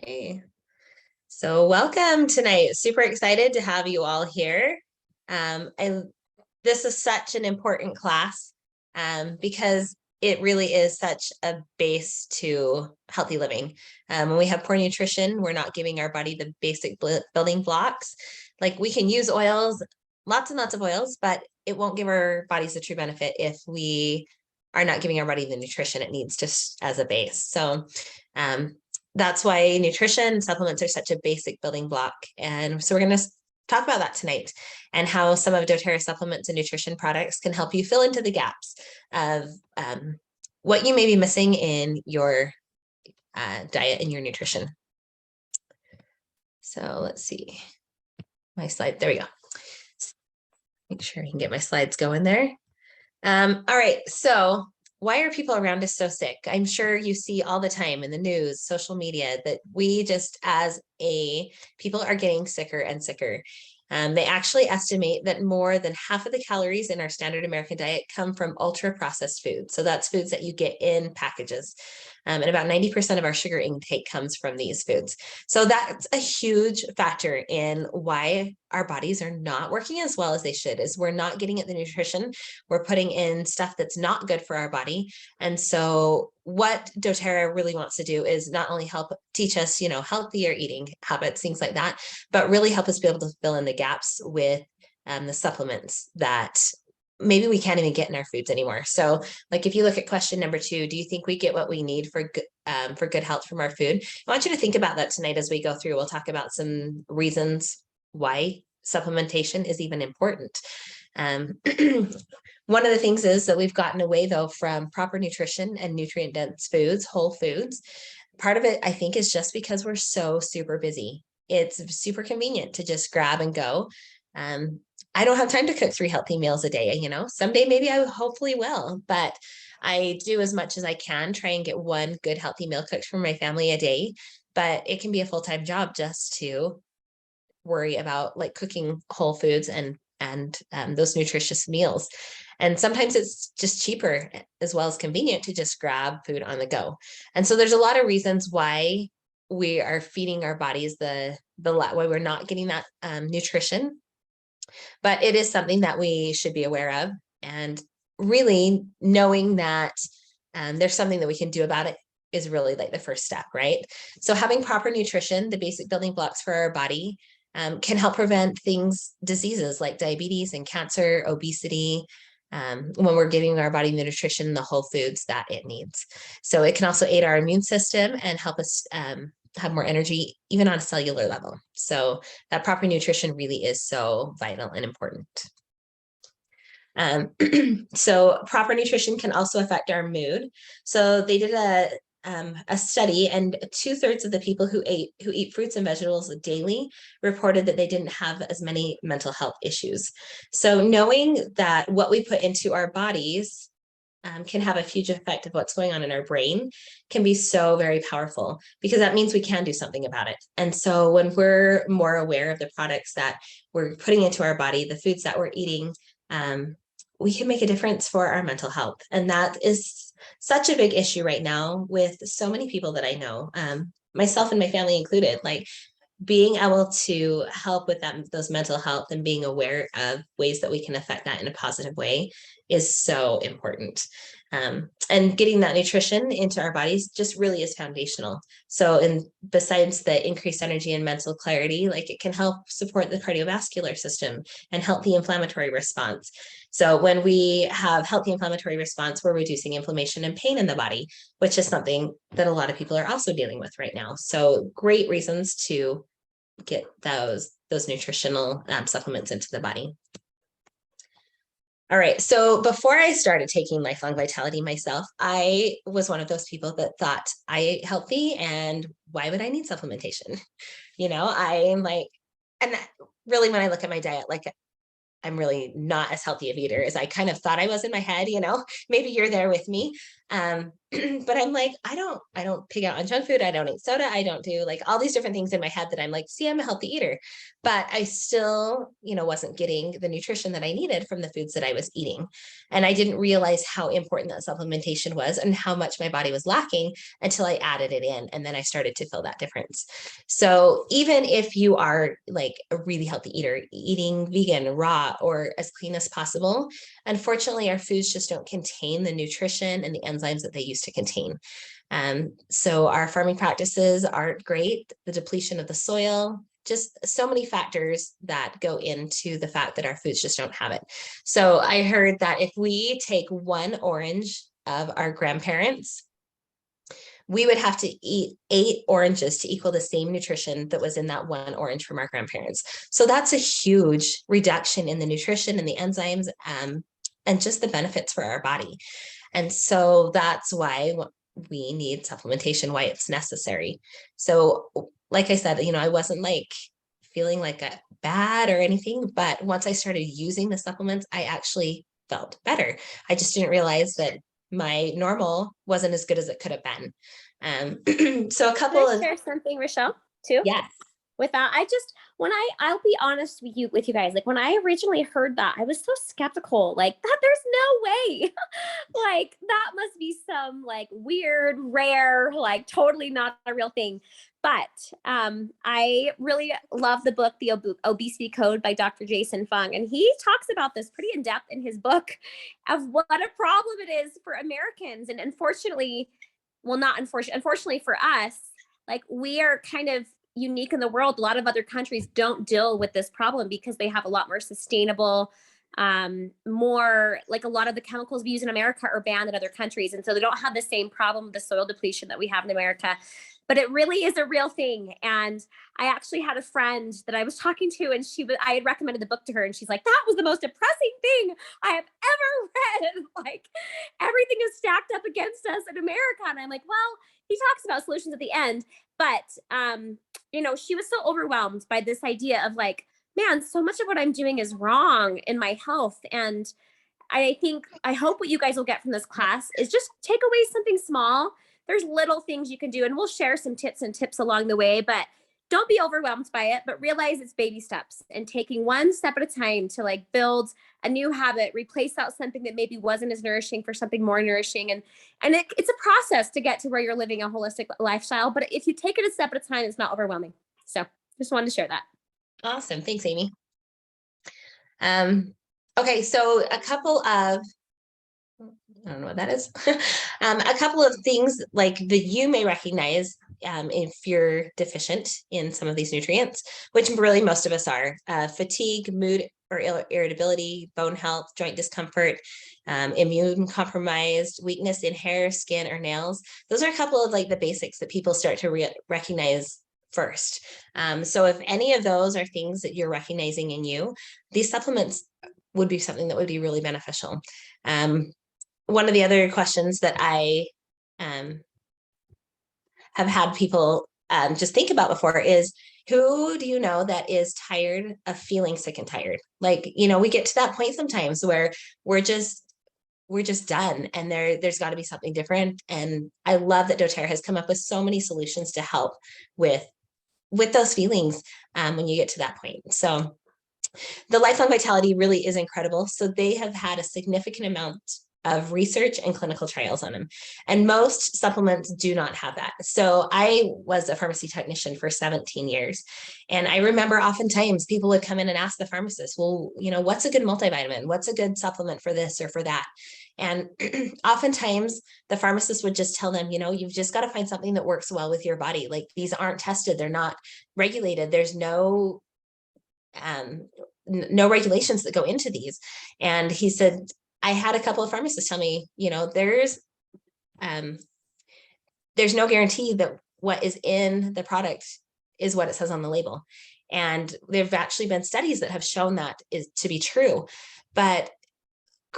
Okay, so welcome tonight. Super excited to have you all here. I This is such an important class because it really is such a base to healthy living. When we have poor nutrition, we're not giving our body the basic building blocks. Like we can use oils, lots and lots of oils, but it won't give our bodies the true benefit if we are not giving our body the nutrition it needs just as a base. So that's why nutrition supplements are such a basic building block. And so we're going to talk about that tonight and how some of doTERRA supplements and nutrition products can help you fill into the gaps of what you may be missing in your diet and your nutrition. So let's see my slide. There we go. Make sure I can get my slides going there. All right. So why are people around us so sick? I'm sure you see all the time in the news, social media, that we just as a people are getting sicker and sicker. They actually estimate that more than half of the calories in our standard American diet come from ultra processed foods. So that's foods that you get in packages. And about 90% of our sugar intake comes from these foods. So that's a huge factor in why our bodies are not working as well as they should, is we're not getting at the nutrition. We're putting in stuff that's not good for our body. And so what doTERRA really wants to do is not only help teach us, healthier eating habits, things like that, but really help us be able to fill in the gaps with the supplements that maybe we can't even get in our foods anymore. So like if you look at question number 2, do you think we get what we need for good health from our food? I want you to think about that tonight as we go through. We'll talk about some reasons why supplementation is even important. One of the things is that we've gotten away though from proper nutrition and nutrient dense foods, whole foods. Part of it, I think, is just because we're so super busy. It's super convenient to just grab and go. I don't have time to cook 3 healthy meals a day. Someday maybe I hopefully will, but I do as much as I can try and get one good healthy meal cooked for my family a day. But it can be a full-time job just to worry about like cooking whole foods and those nutritious meals. And sometimes it's just cheaper as well as convenient to just grab food on the go. And so there's a lot of reasons why we are feeding our bodies why we're not getting that nutrition. But it is something that we should be aware of, and really knowing that there's something that we can do about it is really like the first step, right? So having proper nutrition, the basic building blocks for our body, can help prevent diseases like diabetes and cancer, obesity, when we're giving our body the nutrition, the whole foods that it needs. So it can also aid our immune system and help us have more energy, even on a cellular level. So that proper nutrition really is so vital and important. So proper nutrition can also affect our mood. So they did a study, and 2/3 of the people who eat fruits and vegetables daily reported that they didn't have as many mental health issues. So knowing that what we put into our bodies can have a huge effect of what's going on in our brain can be so very powerful, because that means we can do something about it. And so when we're more aware of the products that we're putting into our body, the foods that we're eating, we can make a difference for our mental health. And that is such a big issue right now with so many people that I know, myself and my family included. Like being able to help with those mental health and being aware of ways that we can affect that in a positive way is so important. And getting that nutrition into our bodies just really is foundational. So besides the increased energy and mental clarity, like it can help support the cardiovascular system and help the inflammatory response. So when we have healthy inflammatory response, we're reducing inflammation and pain in the body, which is something that a lot of people are also dealing with right now. So great reasons to get those nutritional supplements into the body. All right, so before I started taking Lifelong Vitality myself, I was one of those people that thought I ate healthy and why would I need supplementation? I'm like, and really when I look at my diet, like I'm really not as healthy of eater as I kind of thought I was in my head, maybe you're there with me. But I'm like, I don't pig out on junk food. I don't eat soda. I don't do like all these different things in my head that I'm like, see, I'm a healthy eater, but I still, wasn't getting the nutrition that I needed from the foods that I was eating. And I didn't realize how important that supplementation was and how much my body was lacking until I added it in. And then I started to feel that difference. So even if you are like a really healthy eater, eating vegan, raw, or as clean as possible, unfortunately, our foods just don't contain the nutrition and the enzymes that they used to contain. So our farming practices aren't great. The depletion of the soil, just so many factors that go into the fact that our foods just don't have it. So I heard that if we take one orange of our grandparents, we would have to eat 8 oranges to equal the same nutrition that was in that one orange from our grandparents. So that's a huge reduction in the nutrition and the enzymes, and just the benefits for our body. And so that's why we need supplementation, why it's necessary. So like I said, I wasn't like feeling like a bad or anything, but once I started using the supplements, I actually felt better. I just didn't realize that my normal wasn't as good as it could have been. So a couple Can I of, share something, Rochelle, too? yes. With that, I'll be honest with you guys, like when I originally heard that, I was so skeptical, like that there's no way. Like that must be some like weird, rare, like totally not a real thing. But I really love the book, The Obesity Code by Dr. Jason Fung. And he talks about this pretty in depth in his book of what a problem it is for Americans. And unfortunately, well, not unfortunately for us, like we are kind of unique in the world. A lot of other countries don't deal with this problem because they have a lot more sustainable, more like a lot of the chemicals we use in America are banned in other countries. And so they don't have the same problem with the soil depletion that we have in America. But it really is a real thing. And I actually had a friend that I was talking to, and I had recommended the book to her, and she's like, that was the most depressing thing I have ever read. Like everything is stacked up against us in America. And I'm like, well, he talks about solutions at the end. But she was so overwhelmed by this idea of like, man, so much of what I'm doing is wrong in my health. And I hope what you guys will get from this class is just take away something small. There's little things you can do, and we'll share some tips along the way, but don't be overwhelmed by it, but realize it's baby steps and taking one step at a time to like build a new habit, replace out something that maybe wasn't as nourishing for something more nourishing. And it's a process to get to where you're living a holistic lifestyle. But if you take it a step at a time, it's not overwhelming. So just wanted to share that. Awesome. Thanks, Amy. Okay, so a couple of, I don't know what that is. A couple of things like that you may recognize if you're deficient in some of these nutrients, which really most of us are. Fatigue, mood or irritability, bone health, joint discomfort, immune compromised, weakness in hair, skin, or nails. Those are a couple of like the basics that people start to recognize first. So if any of those are things that you're recognizing in you, these supplements would be something that would be really beneficial. One of the other questions that I have had people just think about before is, who do you know that is tired of feeling sick and tired? Like, we get to that point sometimes where we're just done, and there's got to be something different. And I love that doTERRA has come up with so many solutions to help with those feelings when you get to that point. So the Lifelong Vitality really is incredible. So they have had a significant amount of research and clinical trials on them. And most supplements do not have that. So I was a pharmacy technician for 17 years. And I remember oftentimes people would come in and ask the pharmacist, well, what's a good multivitamin? What's a good supplement for this or for that? And oftentimes the pharmacist would just tell them, you've just got to find something that works well with your body. Like these aren't tested. They're not regulated. There's no regulations that go into these. And he said, I had a couple of pharmacists tell me, there's no guarantee that what is in the product is what it says on the label. And there've actually been studies that have shown that is to be true. But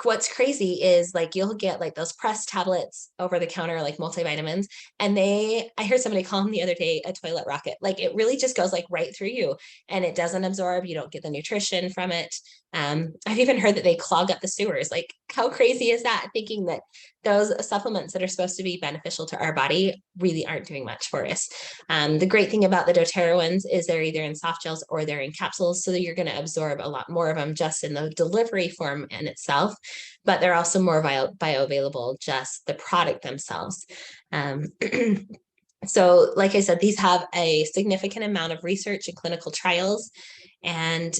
what's crazy is like you'll get like those pressed tablets over the counter, like multivitamins, and I heard somebody call them the other day a toilet rocket. Like it really just goes like right through you, and it doesn't absorb. You don't get the nutrition from it. I've even heard that they clog up the sewers. Like how crazy is that? Thinking that those supplements that are supposed to be beneficial to our body really aren't doing much for us. The great thing about the doTERRA ones is they're either in soft gels or they're in capsules, so that you're going to absorb a lot more of them just in the delivery form in itself, but they're also more bioavailable, just the product themselves. So like I said, these have a significant amount of research and clinical trials, and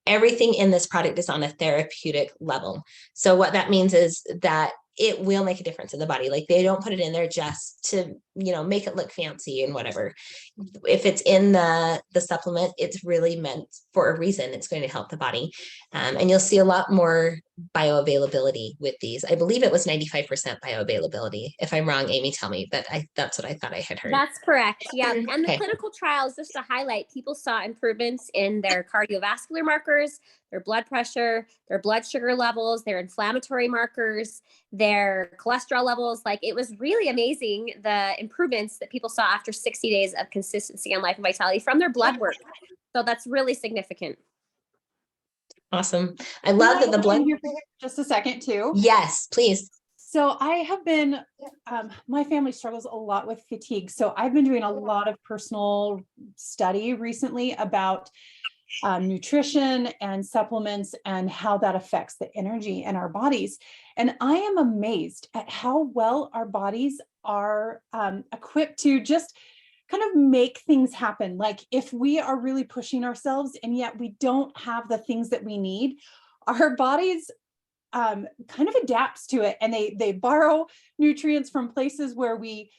everything in this product is on a therapeutic level. So what that means is that it will make a difference in the body. Like they don't put it in there just to, make it look fancy and whatever. If it's in the supplement, it's really meant for a reason. It's going to help the body. And you'll see a lot more bioavailability with these. I believe it was 95% bioavailability. If I'm wrong, Amy, tell me, but that's what I thought I had heard. That's correct. Yeah. And the Okay. clinical trials, just to highlight, people saw improvements in their cardiovascular markers, their blood pressure, their blood sugar levels, their inflammatory markers, their cholesterol levels. Like it was really amazing, the improvements that people saw after 60 days of consistency on Life and Vitality from their blood work. So that's really significant. Awesome. I love that the blood. Just a second too. Yes, please. So I have been, my family struggles a lot with fatigue. So I've been doing a lot of personal study recently about nutrition and supplements and how that affects the energy in our bodies. And I am amazed at how well our bodies are equipped to just kind of make things happen. Like if we are really pushing ourselves and yet we don't have the things that we need, our bodies kind of adapts to it, and they borrow nutrients from places where we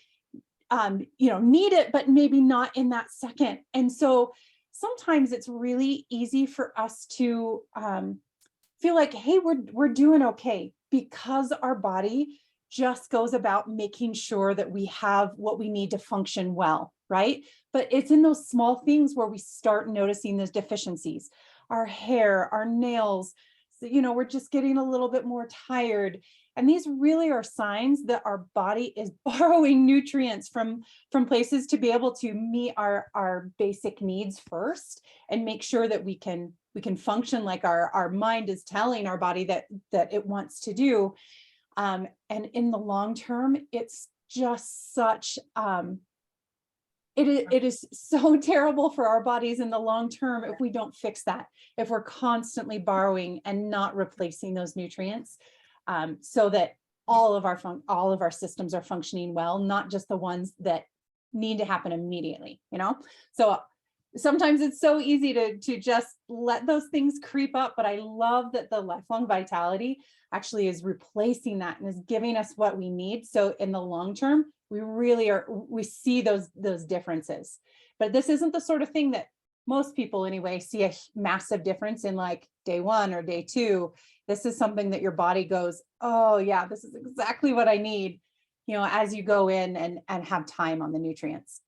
need it, but maybe not in that second. And so sometimes it's really easy for us to feel like, hey, we're doing okay, because our body just goes about making sure that we have what we need to function well, right? But it's in those small things where we start noticing those deficiencies. Our hair, our nails, we're just getting a little bit more tired. And these really are signs that our body is borrowing nutrients from places to be able to meet our basic needs first, and make sure that we can function like our mind is telling our body that it wants to do. And in the long term, it's just such it is so terrible for our bodies in the long term if we don't fix that, if we're constantly borrowing and not replacing those nutrients, so that all of our systems are functioning well, not just the ones that need to happen immediately, So sometimes it's so easy to just let those things creep up, but I love that the Lifelong Vitality actually is replacing that and is giving us what we need. So in the long term, we see those differences. But this isn't the sort of thing that most people anyway see a massive difference in like day 1 or day 2. This is something that your body goes, oh yeah, this is exactly what I need, as you go in and have time on the nutrients.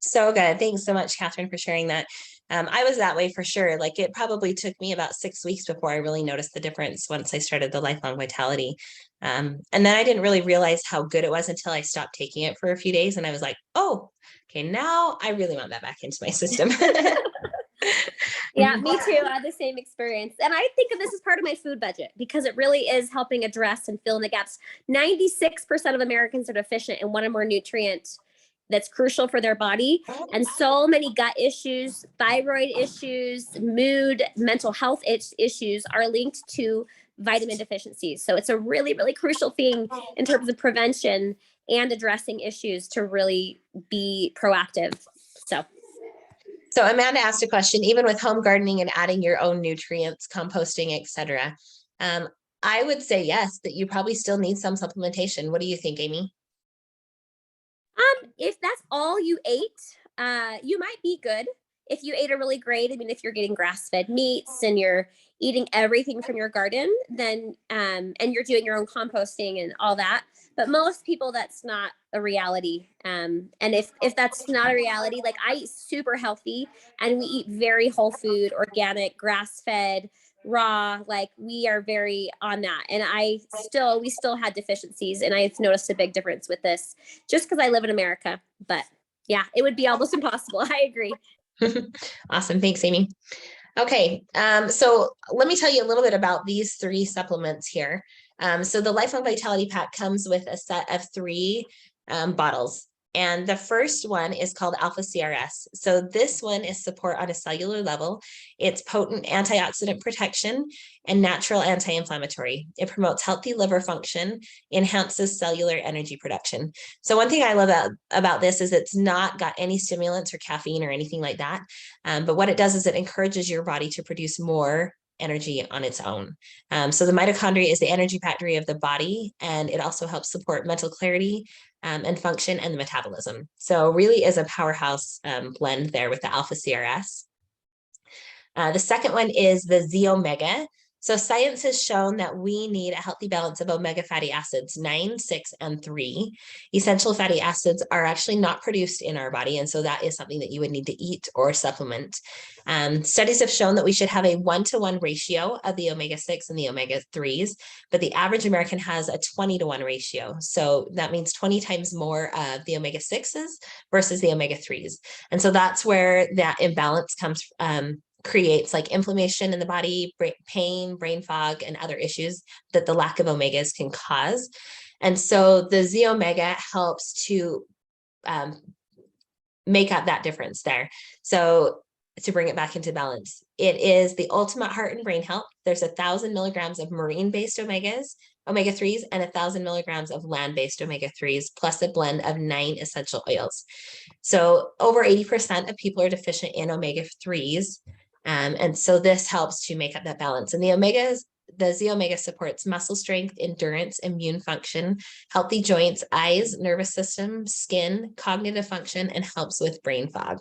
So good. Thanks so much, Catherine, for sharing that. I was that way for sure. Like it probably took me about 6 weeks before I really noticed the difference once I started the Lifelong Vitality. And then I didn't really realize how good it was until I stopped taking it for a few days. And I was like, oh, okay, now I really want that back into my system. Yeah, me too. I had the same experience. And I think of this as part of my food budget, because it really is helping address and fill in the gaps. 96% of Americans are deficient in one or more nutrients that's crucial for their body. And so many gut issues, thyroid issues, mood, mental health issues are linked to vitamin deficiencies. So it's a really, really crucial thing in terms of prevention and addressing issues to really be proactive. So Amanda asked a question, even with home gardening and adding your own nutrients, composting, etc. I would say yes, that you probably still need some supplementation. What do you think, Amy? If that's all you ate, you might be good. If you ate a really great, if you're getting grass-fed meats and you're eating everything from your garden, then, and you're doing your own composting and all that. But most people, that's not a reality. And if that's not a reality, like I eat super healthy and we eat very whole food, organic, grass-fed, raw, like we are very on that. And we still had deficiencies, and I've noticed a big difference with this just because I live in America. But yeah, it would be almost impossible. I agree. Awesome. Thanks, Amy. Okay. So let me tell you a little bit about these 3 supplements here. So the Lifelong Vitality Pack comes with a set of 3 bottles. And the first one is called Alpha CRS. So this one is support on a cellular level. It's potent antioxidant protection and natural anti-inflammatory. It promotes healthy liver function, enhances cellular energy production. So one thing I love about this is it's not got any stimulants or caffeine or anything like that. But what it does is it encourages your body to produce more energy on its own. So the mitochondria is the energy factory of the body, and it also helps support mental clarity and function and the metabolism. So really is a powerhouse blend there with the Alpha CRS. The second one is the Z Omega. So science has shown that we need a healthy balance of omega fatty acids, 9, 6, and 3. Essential fatty acids are actually not produced in our body, and so that is something that you would need to eat or supplement. Studies have shown that we should have a 1-to-1 ratio of the omega-6 and the omega-3s, but the average American has a 20-to-1 ratio. So that means 20 times more of the omega-6s versus the omega-3s. And so that's where that imbalance comes creates like inflammation in the body, pain, brain fog, and other issues that the lack of omegas can cause. And so the Z Omega helps to make up that difference there. So to bring it back into balance, it is the ultimate heart and brain health. There's 1,000 milligrams of marine-based omega-3s, and 1,000 milligrams of land-based omega-3s, plus a blend of 9 essential oils. So over 80% of people are deficient in omega-3s. And so this helps to make up that balance. And the Z Omega supports muscle strength, endurance, immune function, healthy joints, eyes, nervous system, skin, cognitive function, and helps with brain fog.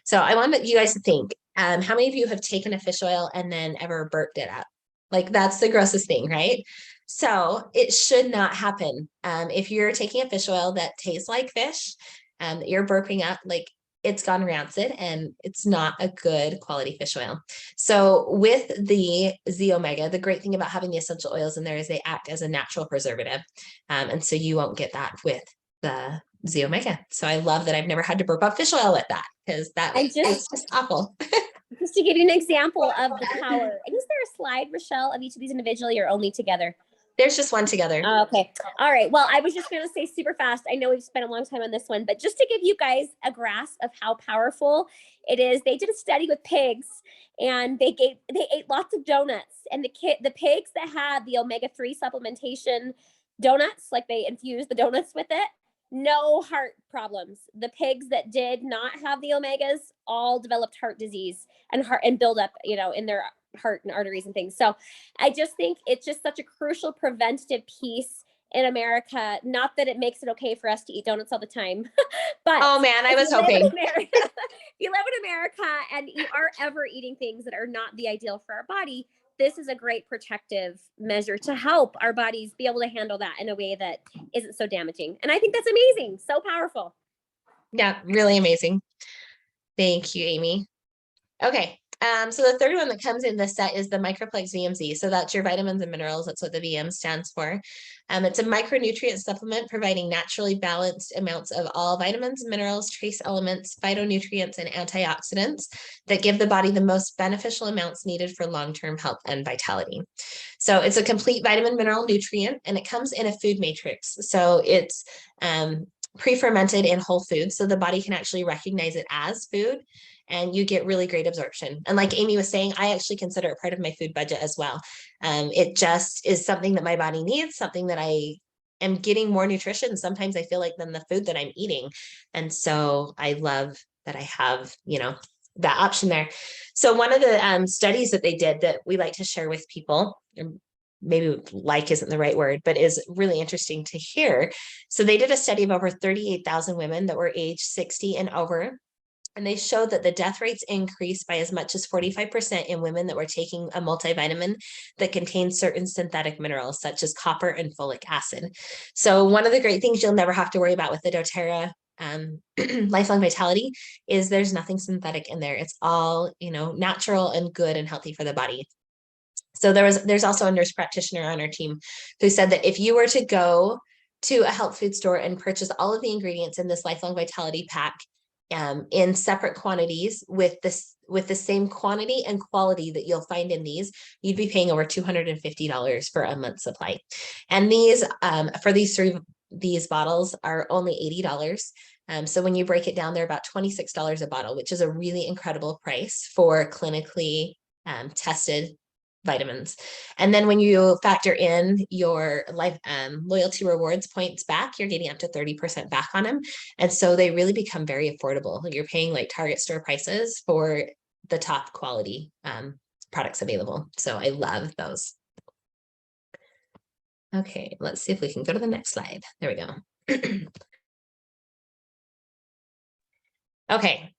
So I want you guys to think, how many of you have taken a fish oil and then ever burped it up? Like that's the grossest thing, right? So it should not happen. If you're taking a fish oil that tastes like fish, that you're burping up, like it's gone rancid and it's not a good quality fish oil. So with the Z Omega, the great thing about having the essential oils in there is they act as a natural preservative. And so you won't get that with the Z Omega. So I love that I've never had to burp up fish oil with that, because that is just awful. Just to give you an example of the power. And is there a slide, Rochelle, of each of these individually or only together? There's just one together. Okay. All right. Well, I was just going to say super fast. I know we've spent a long time on this one, but just to give you guys a grasp of how powerful it is, they did a study with pigs and they ate lots of donuts, and the pigs that had the omega-3 supplementation donuts, like they infused the donuts with it, no heart problems. The pigs that did not have the omegas all developed heart disease and build up, in their heart and arteries and things. So I just think it's just such a crucial preventative piece in America. Not that it makes it okay for us to eat donuts all the time, but oh man, I was hoping. If you live in America and you are ever eating things that are not the ideal for our body, this is a great protective measure to help our bodies be able to handle that in a way that isn't so damaging. And I think that's amazing. So powerful. Yeah, really amazing. Thank you, Amy. Okay. So the third one that comes in this set is the Microplex VMZ. So that's your vitamins and minerals. That's what the VM stands for. It's a micronutrient supplement providing naturally balanced amounts of all vitamins, minerals, trace elements, phytonutrients, and antioxidants that give the body the most beneficial amounts needed for long-term health and vitality. So it's a complete vitamin, mineral, nutrient, and it comes in a food matrix. So it's pre-fermented in whole foods, so the body can actually recognize it as food, and you get really great absorption. And like Amy was saying, I actually consider it part of my food budget as well. It just is something that my body needs, something that I am getting more nutrition sometimes I feel like than the food that I'm eating. And so I love that I have, that option there. So one of the studies that they did that we like to share with people, maybe like isn't the right word, but is really interesting to hear. So they did a study of over 38,000 women that were age 60 and over. And they showed that the death rates increased by as much as 45% in women that were taking a multivitamin that contains certain synthetic minerals, such as copper and folic acid. So one of the great things you'll never have to worry about with the doTERRA Lifelong Vitality is there's nothing synthetic in there. It's all, natural and good and healthy for the body. So there's also a nurse practitioner on our team who said that if you were to go to a health food store and purchase all of the ingredients in this Lifelong Vitality pack, in separate quantities with the same quantity and quality that you'll find in these, you'd be paying over $250 for a month's supply. And these, for these bottles are only $80. So when you break it down, they're about $26 a bottle, which is a really incredible price for clinically tested vitamins. And then when you factor in your loyalty rewards points back, you're getting up to 30% back on them. And so they really become very affordable. You're paying like Target store prices for the top quality products available. So I love those. Okay, let's see if we can go to the next slide. There we go. Okay,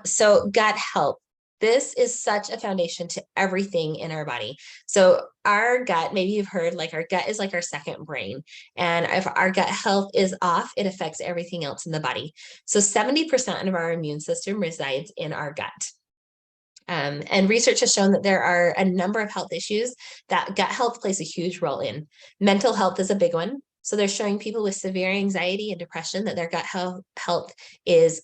so gut health. This is such a foundation to everything in our body. So our gut, maybe you've heard, like our gut is like our second brain. And if our gut health is off, it affects everything else in the body. So 70% of our immune system resides in our gut. And research has shown that there are a number of health issues that gut health plays a huge role in. Mental health is a big one. So they're showing people with severe anxiety and depression that their gut health is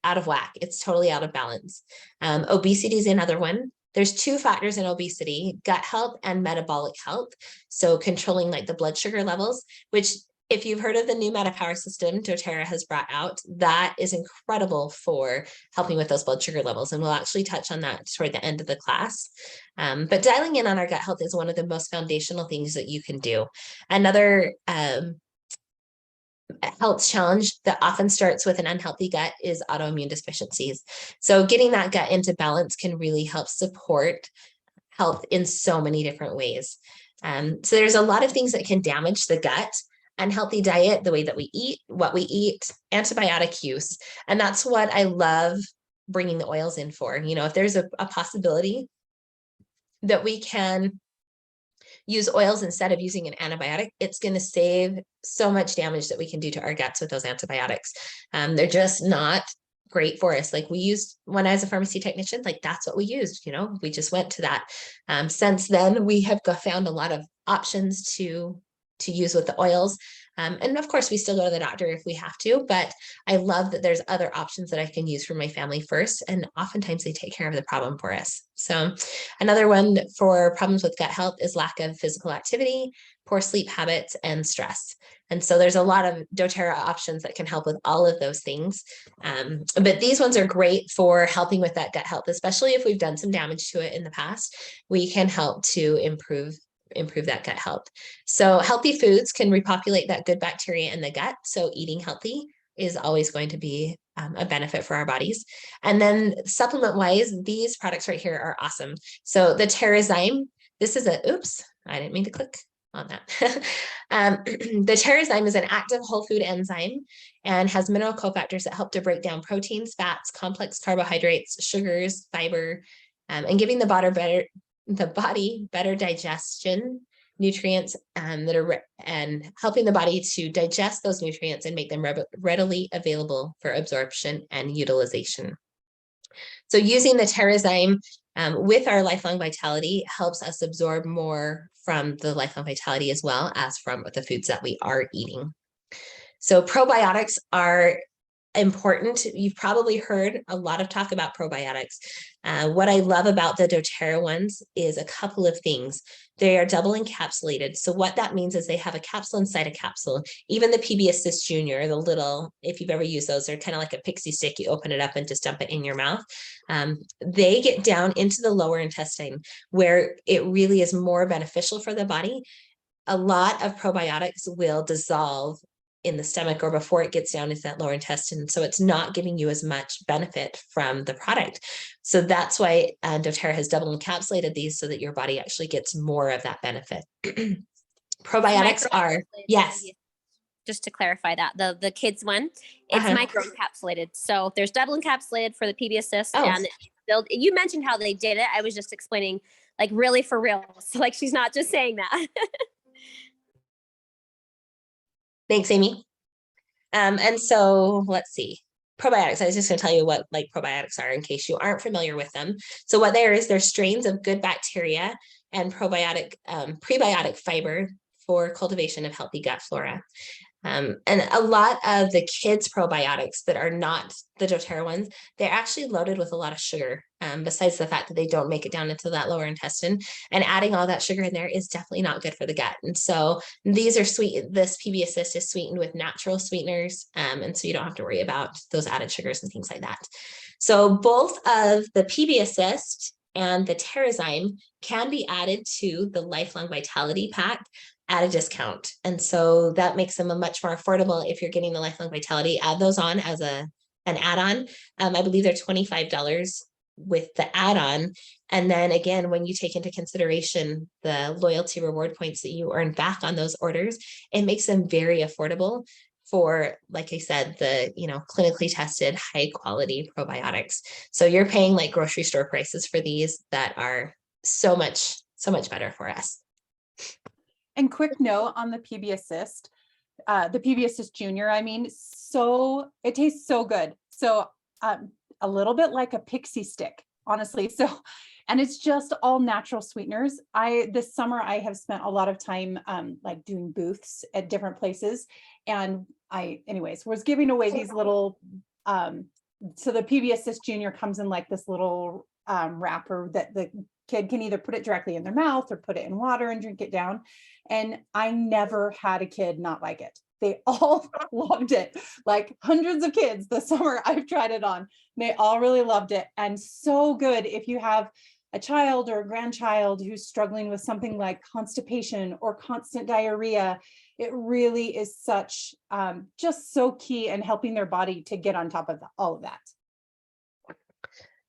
out of whack. It's totally out of balance. Obesity is another one. There's two factors in obesity, gut health and metabolic health. So controlling like the blood sugar levels, which if you've heard of the new MetaPower system doTERRA has brought out, that is incredible for helping with those blood sugar levels. And we'll actually touch on that toward the end of the class. But dialing in on our gut health is one of the most foundational things that you can do. Another health challenge that often starts with an unhealthy gut is autoimmune deficiencies. So getting that gut into balance can really help support health in so many different ways. So there's a lot of things that can damage the gut. Unhealthy diet, the way that we eat, what we eat, antibiotic use. And that's what I love bringing the oils in for. You know, if there's a possibility that we can use oils instead of using an antibiotic, it's going to save so much damage that we can do to our guts with those antibiotics. They're just not great for us. Like we used when I was a pharmacy technician, like that's what we used, you know, we just went to that. Since then, we have found a lot of options to use with the oils. And of course, we still go to the doctor if we have to, but I love that there's other options that I can use for my family first. And oftentimes they take care of the problem for us. So another one for problems with gut health is lack of physical activity, poor sleep habits, and stress. And so there's a lot of doTERRA options that can help with all of those things. But these ones are great for helping with that gut health, especially if we've done some damage to it in the past. We can help to improve that gut health. So healthy foods can repopulate that good bacteria in the gut. So eating healthy is always going to be a benefit for our bodies. And then supplement wise, these products right here are awesome. So the Terrazyme, this is oops, I didn't mean to click on that. The Terrazyme is an active whole food enzyme and has mineral cofactors that help to break down proteins, fats, complex carbohydrates, sugars, fiber, and giving the body better digestion nutrients that are and helping the body to digest those nutrients and make them readily available for absorption and utilization. So using the Terrazyme with our Lifelong Vitality helps us absorb more from the Lifelong Vitality as well as from the foods that we are eating. So probiotics are important. You've probably heard a lot of talk about probiotics. What I love about the doTERRA ones is a couple of things. They are double encapsulated. So what that means is they have a capsule inside a capsule. Even the PB Assist Junior, the little, if you've ever used those, they're kind of like a pixie stick. You open it up and just dump it in your mouth. They get down into the lower intestine where it really is more beneficial for the body. A lot of probiotics will dissolve in the stomach or before it gets down into that lower intestine. So it's not giving you as much benefit from the product. So that's why doTERRA has double encapsulated these so that your body actually gets more of that benefit. Probiotics are, yes. Just to clarify that, the kids one, it's micro encapsulated. So there's double encapsulated for the PB Assist. And you mentioned how they did it. I was just explaining like really for real. So like, she's not just saying that. Thanks, Amy. And so let's see. Probiotics. I was just going to tell you what like probiotics are in case you aren't familiar with them. So what there is, they're strains of good bacteria and prebiotic fiber for cultivation of healthy gut flora. And a lot of the kids probiotics that are not the doTERRA ones, they're actually loaded with a lot of sugar, besides the fact that they don't make it down into that lower intestine. And adding all that sugar in there is definitely not good for the gut. And so these are sweet. This PB Assist is sweetened with natural sweeteners. And so you don't have to worry about those added sugars and things like that. So both of the PB Assist and the Terrazyme can be added to the Lifelong Vitality Pack at a discount. And so that makes them a much more affordable. If you're getting the Lifelong Vitality, add those on as an add-on. I believe they're $25 with the add-on. And then again, when you take into consideration the loyalty reward points that you earn back on those orders, it makes them very affordable for, like I said, the, clinically tested high quality probiotics. So you're paying like grocery store prices for these that are so much better for us. And quick note on the PB Assist, the PB Assist Junior, so it tastes so good. So a little bit like a pixie stick, honestly. So, and it's just all natural sweeteners. This summer I have spent a lot of time like doing booths at different places. And anyways, was giving away these little, so the PB Assist Junior comes in like this little wrapper that the kid can either put it directly in their mouth or put it in water and drink it down. And I never had a kid not like it. They all loved it. Like hundreds of kids this summer I've tried it on. They all really loved it. And so good if you have a child or a grandchild who's struggling with something like constipation or constant diarrhea. It really is such just so key in helping their body to get on top of all of that.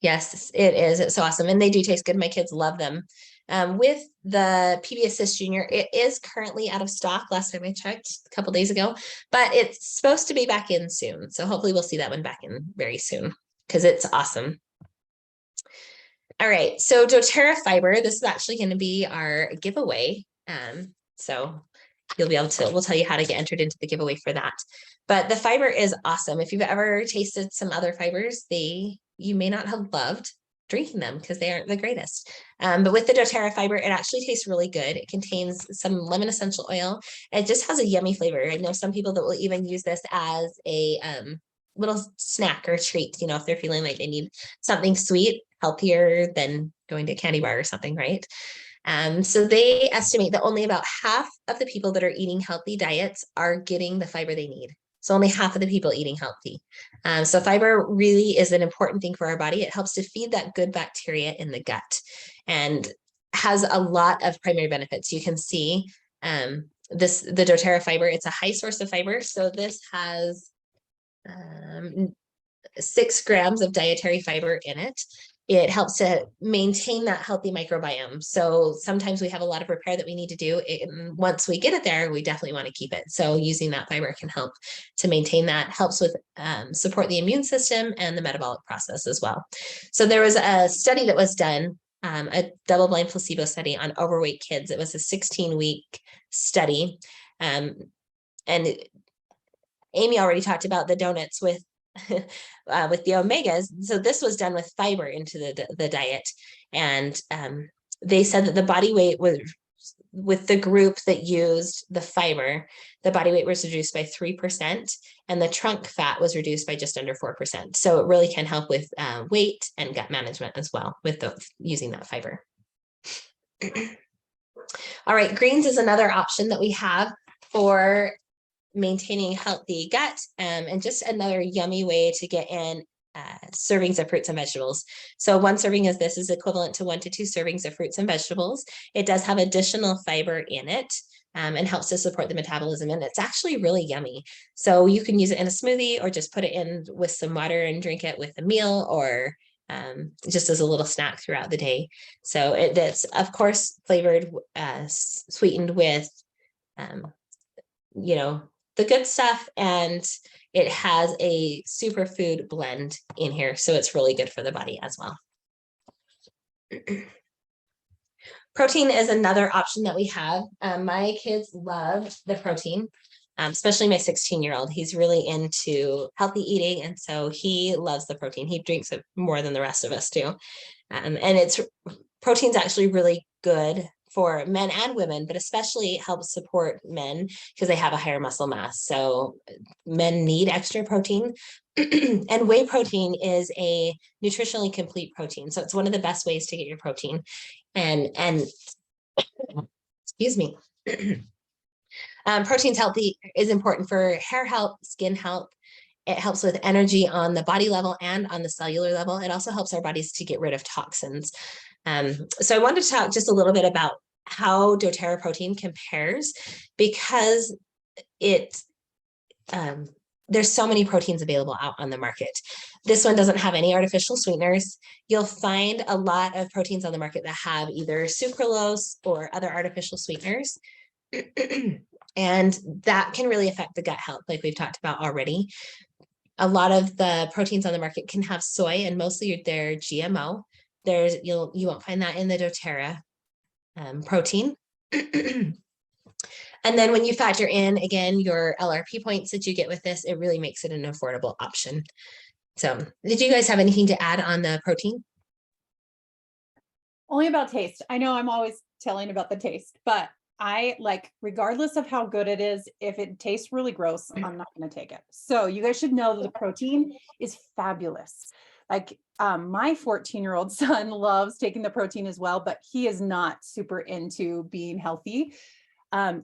Yes, it is. It's so awesome. And they do taste good. My kids love them. With the PB Assist Junior, it is currently out of stock. Last time I checked a couple days ago, but it's supposed to be back in soon. So hopefully we'll see that one back in very soon because it's awesome. All right. So doTERRA Fiber, this is actually going to be our giveaway. So you'll be able to, we'll tell you how to get entered into the giveaway for that. But the fiber is awesome. If you've ever tasted some other fibers, you may not have loved drinking them because they aren't the greatest. But with the doTERRA Fiber, it actually tastes really good. It contains some lemon essential oil. And it just has a yummy flavor. I know some people that will even use this as a little snack or treat, if they're feeling like they need something sweet, healthier than going to a candy bar or something, right? So they estimate that only about half of the people that are eating healthy diets are getting the fiber they need. So only half of the people eating healthy. So fiber really is an important thing for our body. It helps to feed that good bacteria in the gut and has a lot of primary benefits. You can see the doTERRA Fiber, it's a high source of fiber. So this has 6 grams of dietary fiber in it. It helps to maintain that healthy microbiome. So sometimes we have a lot of repair that we need to do. And once we get it there, we definitely want to keep it. So using that fiber can help to maintain that, helps with support the immune system and the metabolic process as well. So there was a study that was done, a double-blind placebo study on overweight kids. It was a 16-week study. And Amy already talked about the donuts with the omegas. So this was done with fiber into the diet. And they said that the body weight was, with the group that used the fiber, the body weight was reduced by 3% and the trunk fat was reduced by just under 4%. So it really can help with weight and gut management as well with using that fiber. All right, greens is another option that we have for maintaining healthy gut, and just another yummy way to get in servings of fruits and vegetables. So 1 serving of this is equivalent to 1 to 2 servings of fruits and vegetables. It does have additional fiber in it and helps to support the metabolism, and it's actually really yummy. So you can use it in a smoothie or just put it in with some water and drink it with a meal, or just as a little snack throughout the day. So it's of course flavored, sweetened with the good stuff, and it has a superfood blend in here, so it's really good for the body as well. Protein is another option that we have. My kids love the protein, especially my 16-year-old. He's really into healthy eating, and so he loves the protein. He drinks it more than the rest of us do. And protein's actually really good for men and women, but especially helps support men because they have a higher muscle mass. So men need extra protein. And whey protein is a nutritionally complete protein. So it's one of the best ways to get your protein. And excuse me. Protein's healthy is important for hair health, skin health. It helps with energy on the body level and on the cellular level. It also helps our bodies to get rid of toxins. So I wanted to talk just a little bit about how doTERRA protein compares, because there's so many proteins available out on the market. This one doesn't have any artificial sweeteners. You'll find a lot of proteins on the market that have either sucralose or other artificial sweeteners. And that can really affect the gut health, like we've talked about already. A lot of the proteins on the market can have soy, and mostly they're GMO. You won't find that in the doTERRA protein. And then when you factor in, again, your LRP points that you get with this, it really makes it an affordable option. So did you guys have anything to add on the protein? Only about taste. I know I'm always telling about the taste, but I like, regardless of how good it is, if it tastes really gross, I'm not going to take it. So you guys should know that the protein is fabulous. Like my 14-year-old son loves taking the protein as well, but he is not super into being healthy.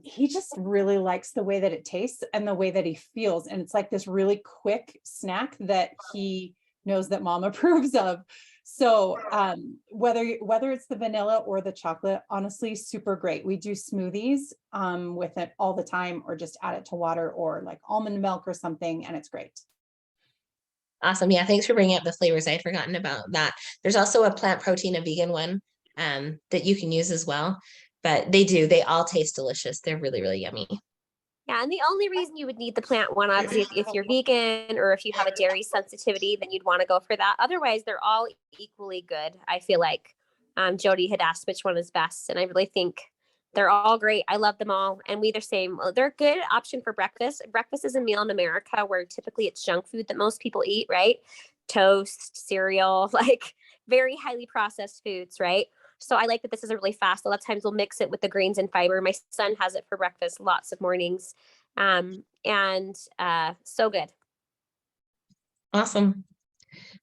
He just really likes the way that it tastes and the way that he feels. And it's like this really quick snack that he knows that mom approves of. So whether it's the vanilla or the chocolate, honestly, super great. We do smoothies with it all the time, or just add it to water or like almond milk or something, and it's great. Awesome. Yeah, thanks for bringing up the flavors. I'd forgotten about that. There's also a plant protein, a vegan one that you can use as well. But they all taste delicious. They're really, really yummy. Yeah, and the only reason you would need the plant one, obviously, if you're vegan or if you have a dairy sensitivity, then you'd want to go for that. Otherwise, they're all equally good. I feel like Jody had asked which one is best, and I really think they're all great. I love them all, and we the same. They're a good option for breakfast. Breakfast is a meal in America where typically it's junk food that most people eat, right? Toast, cereal, like very highly processed foods, right? So I like that this is a really fast. A lot of times we'll mix it with the greens and fiber. My son has it for breakfast lots of mornings. So good. Awesome.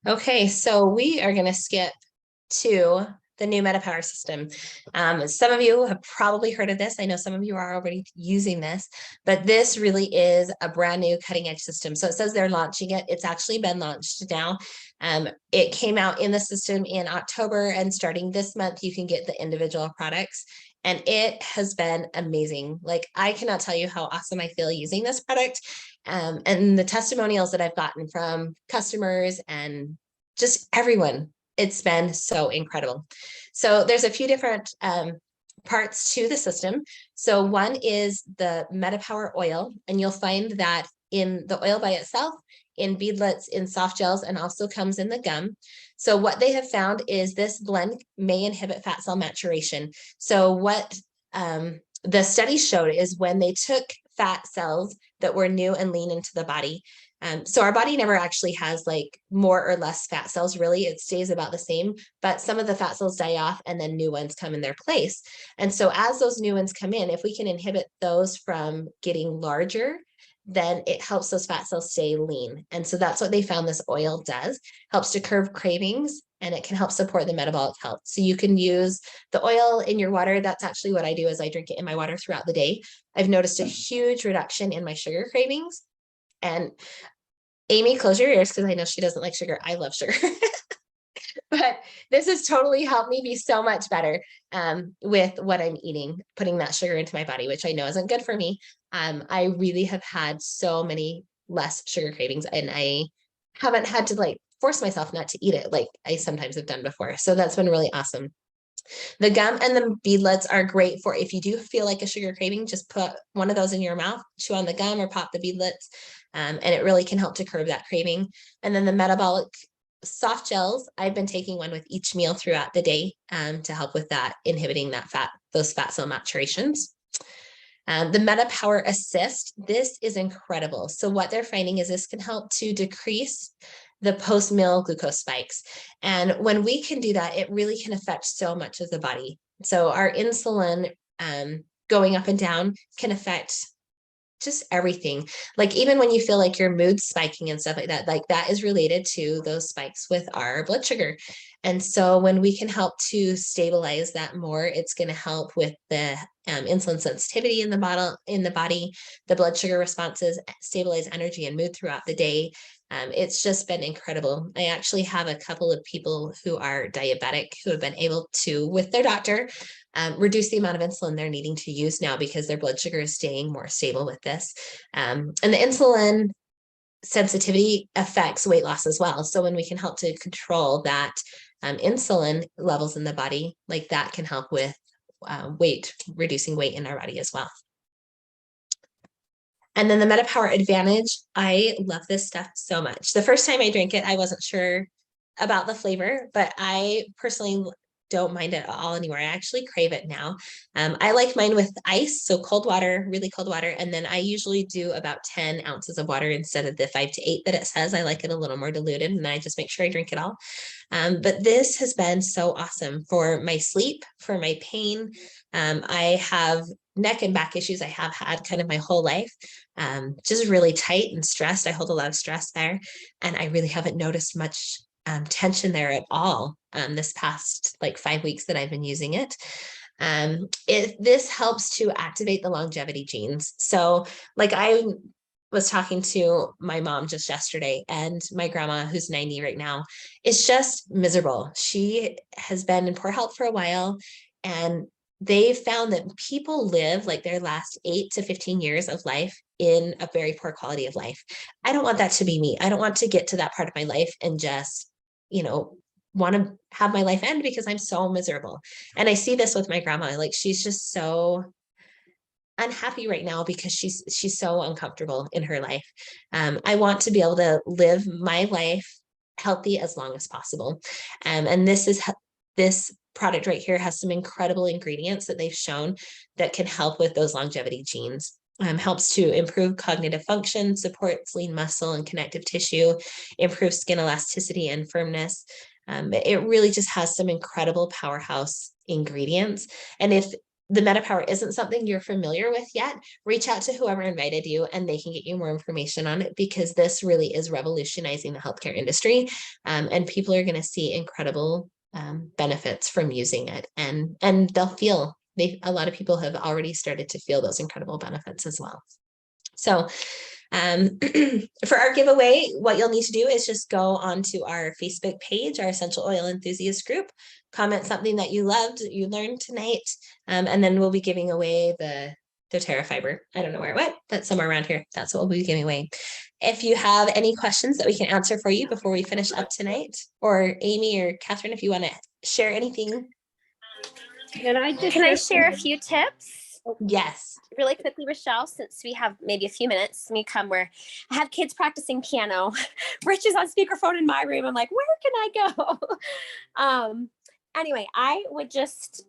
Okay, so we are going to skip to the new MetaPower system. Some of you have probably heard of this. I know some of you are already using this, but this really is a brand new cutting edge system. So it says they're launching it. It's actually been launched now. It came out in the system in October, and starting this month, you can get the individual products. And it has been amazing. Like, I cannot tell you how awesome I feel using this product. And the testimonials that I've gotten from customers and just everyone, it's been so incredible. So there's a few different parts to the system. So one is the MetaPower oil, and you'll find that in the oil by itself, in beadlets, in soft gels, and also comes in the gum. So what they have found is this blend may inhibit fat cell maturation. So what the study showed is when they took fat cells that were new and lean into the body. So our body never actually has like more or less fat cells, really. It stays about the same, but some of the fat cells die off and then new ones come in their place. And so as those new ones come in, if we can inhibit those from getting larger, then it helps those fat cells stay lean. And so that's what they found this oil does, helps to curb cravings, and it can help support the metabolic health. So you can use the oil in your water. That's actually what I do, is I drink it in my water throughout the day. I've noticed a huge reduction in my sugar cravings. And Amy, close your ears, because I know she doesn't like sugar. I love sugar. But this has totally helped me be so much better with what I'm eating, putting that sugar into my body, which I know isn't good for me. I really have had so many less sugar cravings, and I haven't had to like force myself not to eat it like I sometimes have done before. So that's been really awesome. The gum and the beadlets are great for if you do feel like a sugar craving, just put one of those in your mouth, chew on the gum or pop the beadlets, and it really can help to curb that craving. And then the metabolic soft gels, I've been taking one with each meal throughout the day to help with that, inhibiting that those fat cell maturations. The MetaPower Assist, this is incredible. So what they're finding is this can help to decrease the post-meal glucose spikes. And when we can do that, it really can affect so much of the body. So our insulin going up and down can affect just everything. Like even when you feel like your mood's spiking and stuff like that is related to those spikes with our blood sugar. And so when we can help to stabilize that more, it's going to help with the insulin sensitivity in the body, the blood sugar responses, stabilize energy and mood throughout the day. It's just been incredible. I actually have a couple of people who are diabetic who have been able to, with their doctor, reduce the amount of insulin they're needing to use now because their blood sugar is staying more stable with this. And the insulin sensitivity affects weight loss as well. So when we can help to control that insulin levels in the body, like that can help with reducing weight in our body as well. And then the MetaPower Advantage, I love this stuff so much. The first time I drank it, I wasn't sure about the flavor, but I personally don't mind it at all anymore. I actually crave it now. I like mine with ice, so cold water, really cold water. And then I usually do about 10 ounces of water instead of the 5 to 8 that it says. I like it a little more diluted, and I just make sure I drink it all. But this has been so awesome for my sleep, for my pain. I have neck and back issues I have had kind of my whole life, just really tight and stressed. I hold a lot of stress there, and I really haven't noticed much tension there at all this past like 5 weeks that I've been using it. This helps to activate the longevity genes. So like I was talking to my mom just yesterday, and my grandma, who's 90 right now, is just miserable. She has been in poor health for a while, and they found that people live like their last 8 to 15 years of life in a very poor quality of life. I don't want that to be me. I don't want to get to that part of my life and just, want to have my life end because I'm so miserable. And I see this with my grandma, like she's just so unhappy right now because she's so uncomfortable in her life. I want to be able to live my life healthy as long as possible. And this product right here has some incredible ingredients that they've shown that can help with those longevity genes. Helps to improve cognitive function, supports lean muscle and connective tissue, improves skin elasticity and firmness. It really just has some incredible powerhouse ingredients. And if the MetaPower isn't something you're familiar with yet, reach out to whoever invited you and they can get you more information on it, because this really is revolutionizing the healthcare industry. And people are going to see incredible benefits from using it, and a lot of people have already started to feel those incredible benefits as well. So for our giveaway, what you'll need to do is just go onto our Facebook page, our Essential Oil Enthusiast group, comment something that you learned tonight, and then we'll be giving away the doTERRA fiber. I don't know where it went, but somewhere around here. That's what we'll be giving away. If you have any questions that we can answer for you before we finish up tonight, or Amy or Catherine, if you want to share anything. Can I share a few tips? Yes. Really quickly, Rochelle, since we have maybe a few minutes, let me come where I have kids practicing piano. Rich is on speakerphone in my room. I'm like, where can I go? Anyway, I would just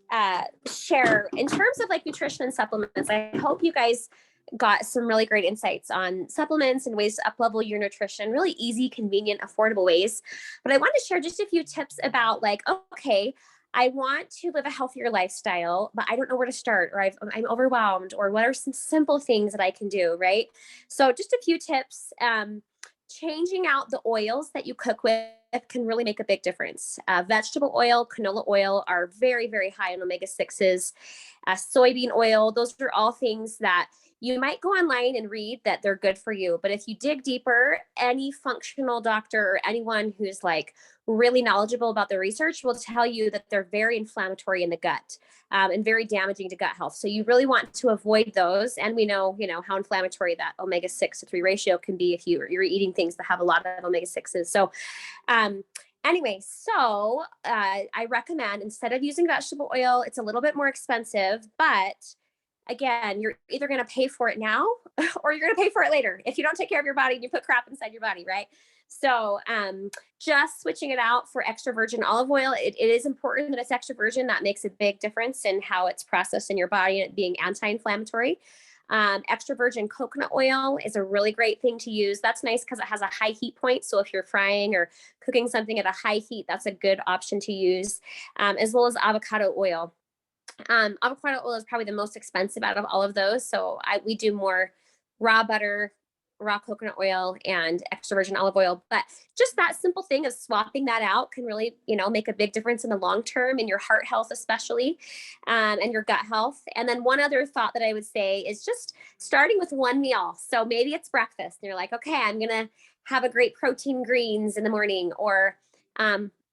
share in terms of like nutrition and supplements. I hope you guys got some really great insights on supplements and ways to up-level your nutrition, really easy, convenient, affordable ways. But I want to share just a few tips about like, okay, I want to live a healthier lifestyle, but I don't know where to start, or I'm overwhelmed, or what are some simple things that I can do, right? So just a few tips. Changing out the oils that you cook with can really make a big difference. Vegetable oil, canola oil are very, very high in omega-6s. Soybean oil, those are all things that you might go online and read that they're good for you. But if you dig deeper, any functional doctor or anyone who's like really knowledgeable about the research will tell you that they're very inflammatory in the gut and very damaging to gut health. So you really want to avoid those. And we know, how inflammatory that omega-6 to 3 ratio can be if you're eating things that have a lot of omega-6s. So anyway, I recommend, instead of using vegetable oil, it's a little bit more expensive, but again, you're either going to pay for it now or you're going to pay for it later if you don't take care of your body and you put crap inside your body, right? So just switching it out for extra virgin olive oil, it is important that it's extra virgin. That makes a big difference in how it's processed in your body and it being anti-inflammatory. Extra virgin coconut oil is a really great thing to use. That's nice because it has a high heat point. So if you're frying or cooking something at a high heat, that's a good option to use, as well as avocado oil. Avocado oil is probably the most expensive out of all of those. So we do more raw butter, raw coconut oil, and extra virgin olive oil. But just that simple thing of swapping that out can really, make a big difference in the long term in your heart health, especially, and your gut health. And then one other thought that I would say is just starting with one meal. So maybe it's breakfast and you're like, okay, I'm going to have a great protein greens in the morning, or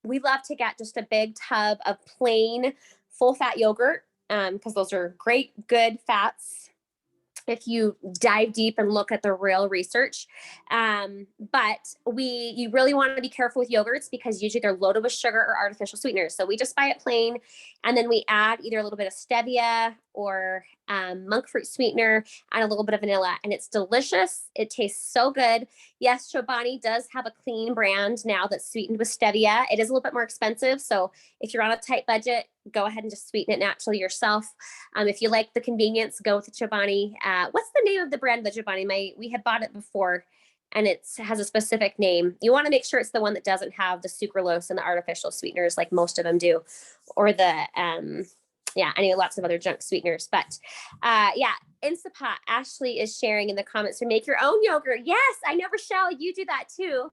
we love to get just a big tub of plain full fat yogurt, because those are great, good fats if you dive deep and look at the real research. But you really want to be careful with yogurts because usually they're loaded with sugar or artificial sweeteners. So we just buy it plain, and then we add either a little bit of stevia or monk fruit sweetener and a little bit of vanilla, and it's delicious. It tastes so good. Yes, Chobani does have a clean brand now that's sweetened with stevia. It is a little bit more expensive, so if you're on a tight budget, go ahead and just sweeten it naturally yourself. If you like the convenience, go with the Chobani. What's the name of the brand of the Chobani? We had bought it before, and it has a specific name. You want to make sure it's the one that doesn't have the sucralose and the artificial sweeteners like most of them do, or the lots of other junk sweeteners. But Instapot, Ashley is sharing in the comments to make your own yogurt. Yes, I know, Rochelle, you do that too.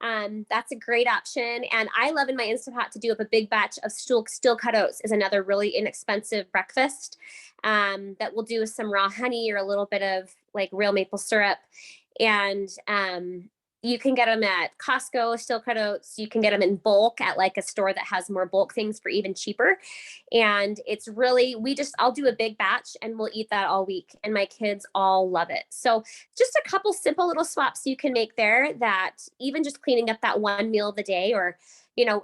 That's a great option. And I love in my Instapot to do up a big batch of steel cut oats is another really inexpensive breakfast that we'll do with some raw honey or a little bit of like real maple syrup. And you can get them at Costco, steel cut oats. You can get them in bulk at like a store that has more bulk things for even cheaper. And it's really, I'll do a big batch and we'll eat that all week. And my kids all love it. So just a couple simple little swaps you can make there, that even just cleaning up that one meal of the day, or,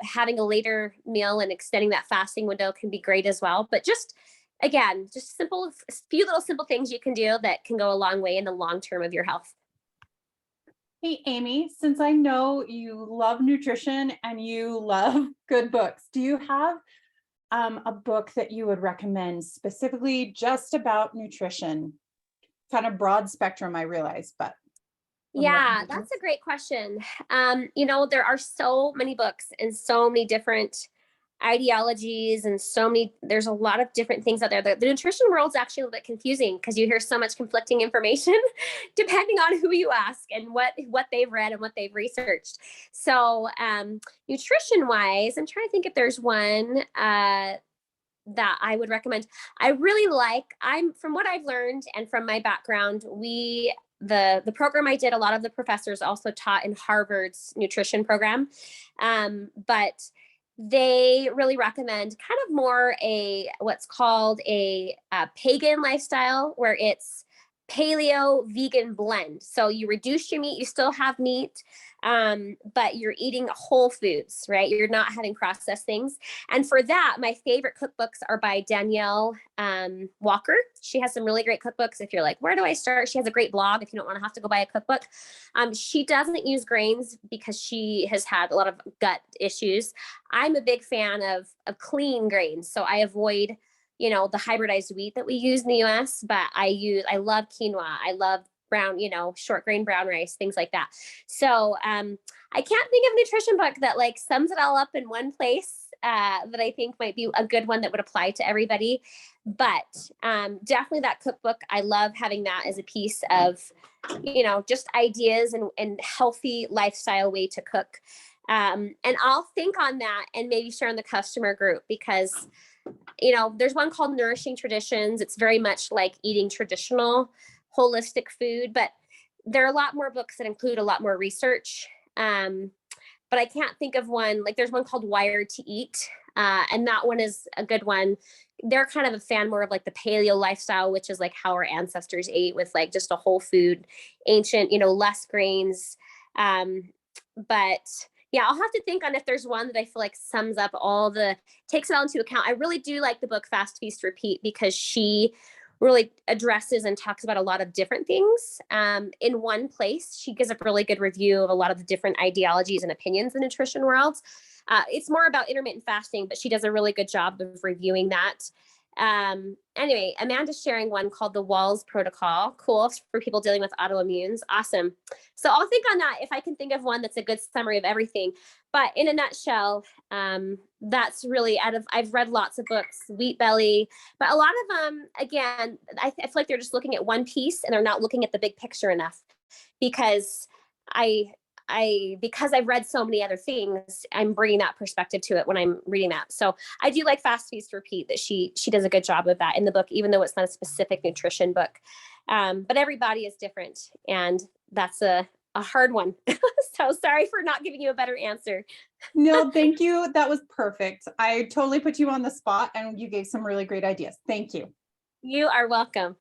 having a later meal and extending that fasting window can be great as well. But just few little simple things you can do that can go a long way in the long term of your health. Hey, Amy, since I know you love nutrition and you love good books, do you have a book that you would recommend specifically just about nutrition? Kind of broad spectrum, I realize, but. Yeah, that's a great question. There are so many books and so many different ideologies and there's a lot of different things out there. The nutrition world's actually a little bit confusing because you hear so much conflicting information depending on who you ask and what they've read and what they've researched. So nutrition wise, I'm trying to think if there's one that I would recommend. I really from what I've learned and from my background, the program I did, a lot of the professors also taught in Harvard's nutrition program. But they really recommend kind of more what's called a pagan lifestyle, where it's paleo vegan blend. So you reduce your meat, you still have meat, but you're eating whole foods, right? You're not having processed things. And for that, my favorite cookbooks are by Danielle Walker. She has some really great cookbooks. If you're like, where do I start? She has a great blog if you don't want to have to go buy a cookbook. She doesn't use grains because she has had a lot of gut issues. I'm a big fan of clean grains. So I avoid the hybridized wheat that we use in the US, but I love quinoa. I love brown, short grain brown rice, things like that. So I can't think of a nutrition book that like sums it all up in one place that I think might be a good one that would apply to everybody. But definitely that cookbook, I love having that as a piece of, just ideas and healthy lifestyle way to cook. And I'll think on that and maybe share in the customer group, because there's one called Nourishing Traditions. It's very much like eating traditional holistic food, but there are a lot more books that include a lot more research. But I can't think of one. Like there's one called Wired to Eat. And that one is a good one. They're kind of a fan more of like the paleo lifestyle, which is like how our ancestors ate, with like just a whole food, ancient, less grains. But yeah, I'll have to think on if there's one that I feel like sums up takes it all into account. I really do like the book Fast Feast Repeat, because she really addresses and talks about a lot of different things in one place. She gives a really good review of a lot of the different ideologies and opinions in the nutrition world. It's more about intermittent fasting, but she does a really good job of reviewing that. Anyway, Amanda's sharing one called the Walls Protocol. Cool for people dealing with autoimmunes. Awesome. So I'll think on that if I can think of one that's a good summary of everything. But in a nutshell, that's really I've read lots of books, Wheat Belly, but a lot of them, again, I feel like they're just looking at one piece and they're not looking at the big picture enough, because because I've read so many other things, I'm bringing that perspective to it when I'm reading that. So I do like Fast Feast Repeat, that she does a good job of that in the book, even though it's not a specific nutrition book. But everybody is different, and that's a hard one. So sorry for not giving you a better answer. No, thank you. That was perfect. I totally put you on the spot and you gave some really great ideas. Thank you. You are welcome.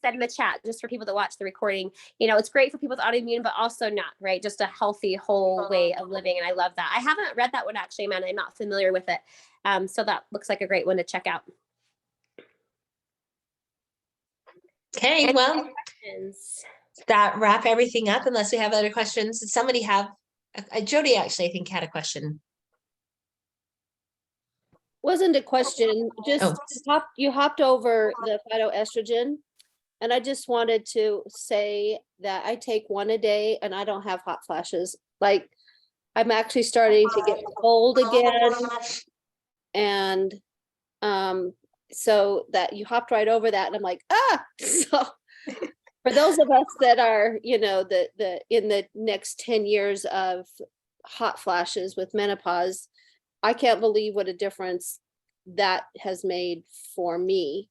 Said in the chat, just for people that watch the recording, it's great for people with autoimmune, but also not, right? Just a healthy, whole way of living. And I love that. I haven't read that one actually, Amanda. I'm not familiar with it. So that looks like a great one to check out. Okay, Any well, questions? that wrap everything up unless we have other questions. Does somebody have, Jody actually, I think, had a question. Wasn't a question, just you hopped over the phytoestrogen. And I just wanted to say that I take one a day and I don't have hot flashes. Like, I'm actually starting to get cold again. And so that you hopped right over that, and I'm like, so for those of us that are, the in the next 10 years of hot flashes with menopause, I can't believe what a difference that has made for me.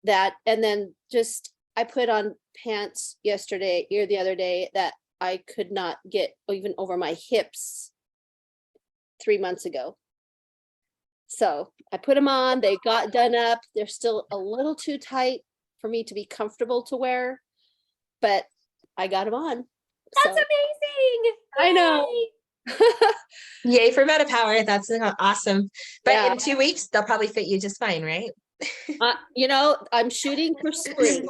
That, and then just, I put on pants the other day that I could not get even over my hips 3 months ago. So I put them on, they got done up. They're still a little too tight for me to be comfortable to wear, but I got them on. That's amazing. I know. Yay for MetaPower. That's awesome. But Yeah. in 2 weeks, they'll probably fit you just fine, right? I'm shooting for spring.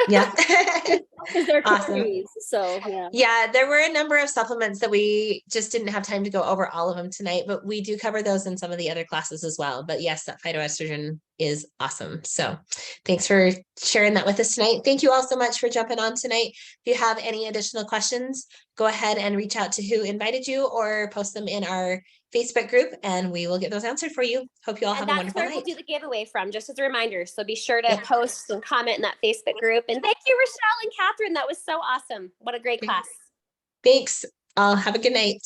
Yeah. Because they're Awesome. capris, so yeah. Yeah, there were a number of supplements that we just didn't have time to go over all of them tonight, but we do cover those in some of the other classes as well. But yes, that phytoestrogen is awesome. So thanks for sharing that with us tonight. Thank you all so much for jumping on tonight. If you have any additional questions, go ahead and reach out to who invited you or post them in our Facebook group and we will get those answered for you. Hope you all have a wonderful That's where night. we'll do the giveaway from, just as a reminder. So be sure to Yep. post and comment in that Facebook group. And thank you, Rochelle and Catherine. That was so awesome. What a great class. Thanks. Have a good night.